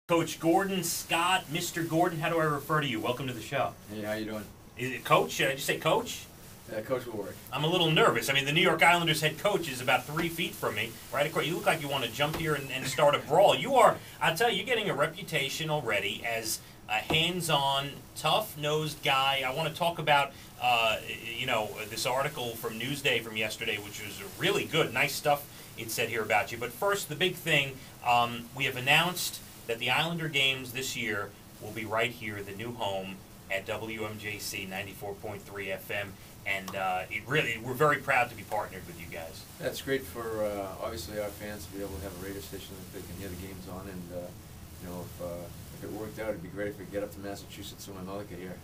Coach Gordon, Scott, Mr. Gordon, how do I refer to you? Welcome to the show. Hey, how you doing? Is it Coach? Should I just say Coach? Coach will work. I'm a little nervous. I mean, the New York Islanders head coach is about 3 feet from me, right across. You look like you want to jump here and start a brawl. You are, I'll tell you, you're getting a reputation already as a hands-on, tough-nosed guy. I want to talk about, this article from Newsday from yesterday, which was really good. Nice stuff it said here about you. But first, the big thing, we have announced that the Islander games this year will be right here, the new home at WMJC 94.3 FM, and we're very proud to be partnered with you guys. That's great for obviously our fans to be able to have a radio station that they can hear the games on, and if it worked out, it'd be great if we could get up to Massachusetts so my mother could hear.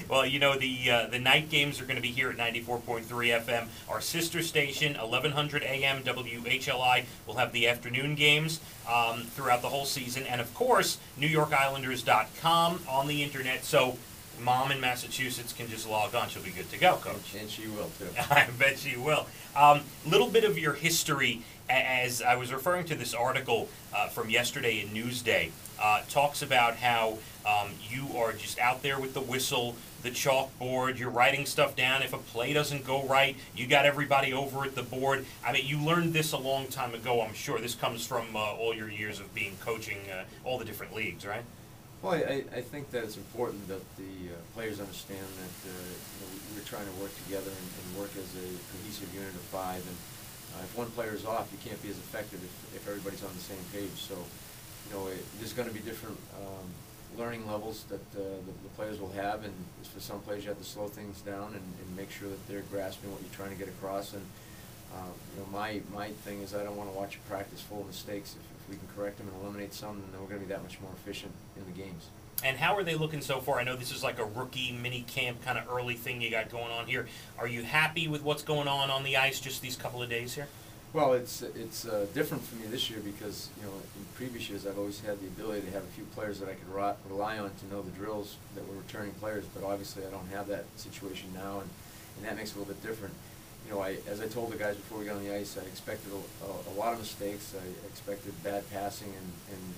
Well, the night games are going to be here at 94.3 FM. Our sister station, 1100 AM WHLI, will have the afternoon games throughout the whole season. And, of course, NewYorkIslanders.com on the Internet. So Mom in Massachusetts can just log on. She'll be good to go, Coach. And she will, too. I bet she will. Little bit of your history, as I was referring to this article from yesterday in Newsday, talks about how you are just out there with the whistle, the chalkboard, you're writing stuff down. If a play doesn't go right, you got everybody over at the board. I mean, you learned this a long time ago, I'm sure. This comes from all your years of coaching all the different leagues, right? Well, I think that it's important that the players understand that we're trying to work together and work as a cohesive unit of five. And if one player is off, you can't be as effective if everybody's on the same page. So, there's going to be different learning levels that the players will have, and for some players you have to slow things down and make sure that they're grasping what you're trying to get across. And my thing is I don't want to watch a practice full of mistakes. If we can correct them and eliminate some, then we're going to be that much more efficient in the games. And how are they looking so far? I know this is like a rookie mini camp kind of early thing you got going on here. Are you happy with what's going on the ice just these couple of days here? Well, it's different for me this year because in previous years I've always had the ability to have a few players that I could rely on to know the drills that were returning players, but obviously I don't have that situation now, and that makes it a little bit different. As I told the guys before we got on the ice, I expected a lot of mistakes. I expected bad passing and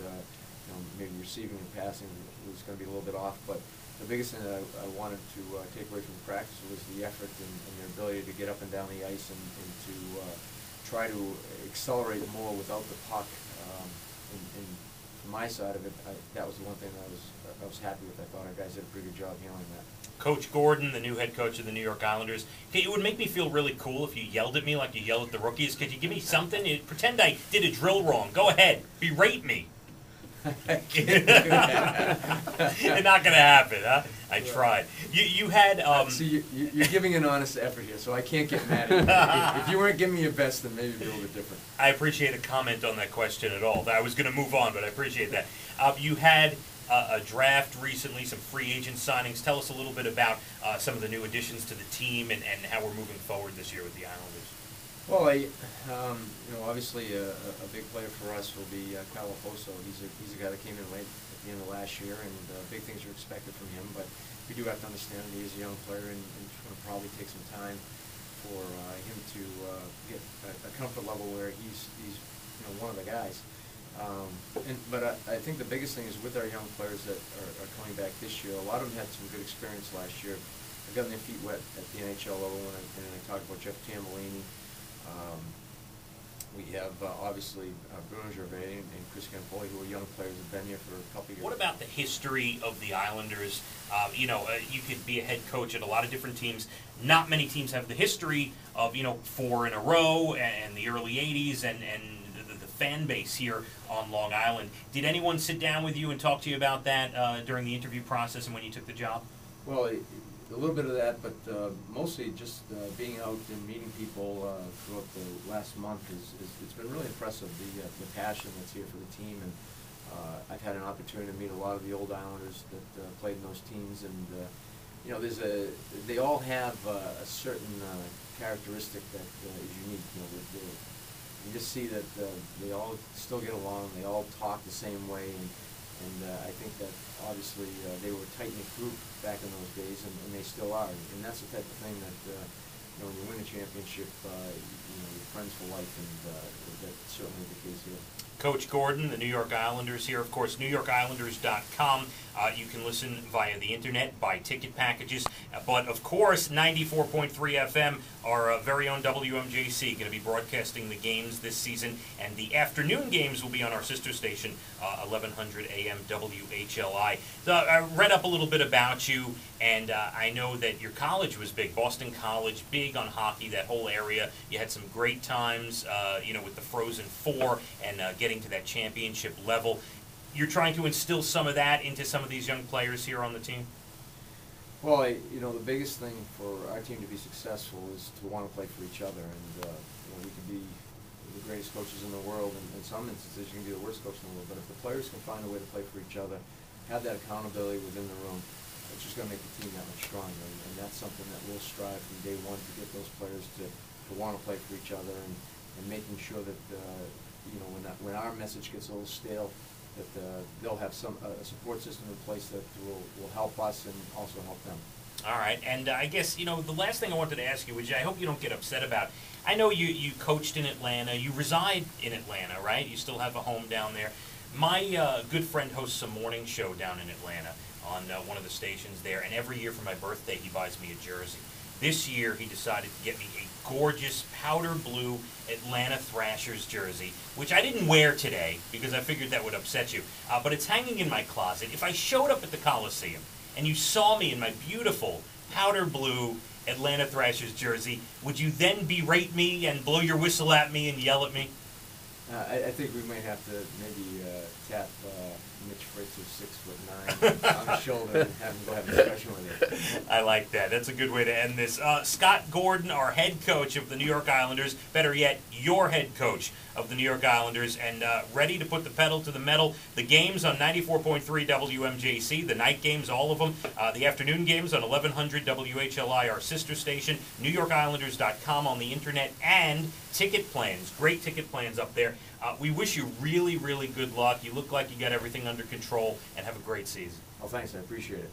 maybe receiving and passing was going to be a little bit off, but the biggest thing that I wanted to take away from the practice was the effort and their ability to get up and down the ice and to try to accelerate more without the puck. And from my side of it, that was the one thing that I was happy with. I thought our guys did a pretty good job handling that. Coach Gordon, the new head coach of the New York Islanders. It would make me feel really cool if you yelled at me like you yell at the rookies. Could you give me something? Pretend I did a drill wrong. Go ahead. Berate me. It's not going to happen, huh? I tried. You had... See, you're giving an honest effort here, so I can't get mad at you. If you weren't giving me your best, then maybe it'd be a little bit different. I appreciate a comment on that question at all. I was going to move on, but I appreciate that. You had a draft recently, some free agent signings. Tell us a little bit about some of the new additions to the team and how we're moving forward this year with the Islanders. Well, obviously a big player for us will be Kyle Oposo. He's a guy that came in late at the end of last year, and big things are expected from him. But we do have to understand that he is a young player, and it's going to probably take some time for him to get a comfort level where he's one of the guys. But I think the biggest thing is with our young players that are coming back this year, a lot of them had some good experience last year. They've gotten their feet wet at the NHL level, and I talked about Jeff Tambellini. We have obviously Bruno Gervais and Chris Campoli, who are young players who have been here for a couple of years. What about the history of the Islanders? You could be a head coach at a lot of different teams. Not many teams have the history of 4 in a row and the early '80s and the fan base here on Long Island. Did anyone sit down with you and talk to you about that during the interview process and when you took the job? Well, a little bit of that, but mostly just being out and meeting people throughout the last month it's been really impressive, the passion that's here for the team. And I've had an opportunity to meet a lot of the old Islanders that played in those teams, and they all have a certain characteristic that is unique. You just see that they all still get along, they all talk the same way, and I think that obviously they were a tight-knit group back in those days, and they still are. And that's the type of thing that when you win a championship, you're friends for life, and that's certainly the case here. Coach Gordon, the New York Islanders here. Of course, NewYorkIslanders.com. You can listen via the internet, buy ticket packages. But, of course, 94.3 FM, our very own WMJC, going to be broadcasting the games this season. And the afternoon games will be on our sister station, 1100 AM WHLI. So I read up a little bit about you, and I know that your college was big, Boston College, big on hockey, that whole area. You had some great times, with the Frozen Four and getting to that championship level. You're trying to instill some of that into some of these young players here on the team? Well, the biggest thing for our team to be successful is to want to play for each other. And we can be the greatest coaches in the world, and in some instances you can be the worst coach in the world. But if the players can find a way to play for each other, have that accountability within the room, it's just going to make the team that much stronger. And that's something that we'll strive from day one to get those players to want to play for each other, and making sure that when our message gets a little stale, that they'll have a support system in place that will help us and also help them. All right, and I guess, the last thing I wanted to ask you, which I hope you don't get upset about, I know you coached in Atlanta, you reside in Atlanta, right? You still have a home down there. My good friend hosts a morning show down in Atlanta on one of the stations there, and every year for my birthday he buys me a jersey. This year he decided to get me a gorgeous powder blue Atlanta Thrashers jersey, which I didn't wear today because I figured that would upset you, but it's hanging in my closet. If I showed up at the Coliseum and you saw me in my beautiful powder blue Atlanta Thrashers jersey, would you then berate me and blow your whistle at me and yell at me? I think we might have to maybe tap Mitch Fritz, who's 6'9", on the shoulder and have him go have a discussion with you. I like that. That's a good way to end this. Scott Gordon, our head coach of the New York Islanders, better yet, your head coach of the New York Islanders, and ready to put the pedal to the metal. The games on 94.3 WMJC, the night games, all of them. The afternoon games on 1100 WHLI, our sister station. NewYorkIslanders.com on the internet, and ticket plans. Great ticket plans up there. We wish you really, really good luck. You look like you got everything under control, and have a great season. Well, thanks. I appreciate it.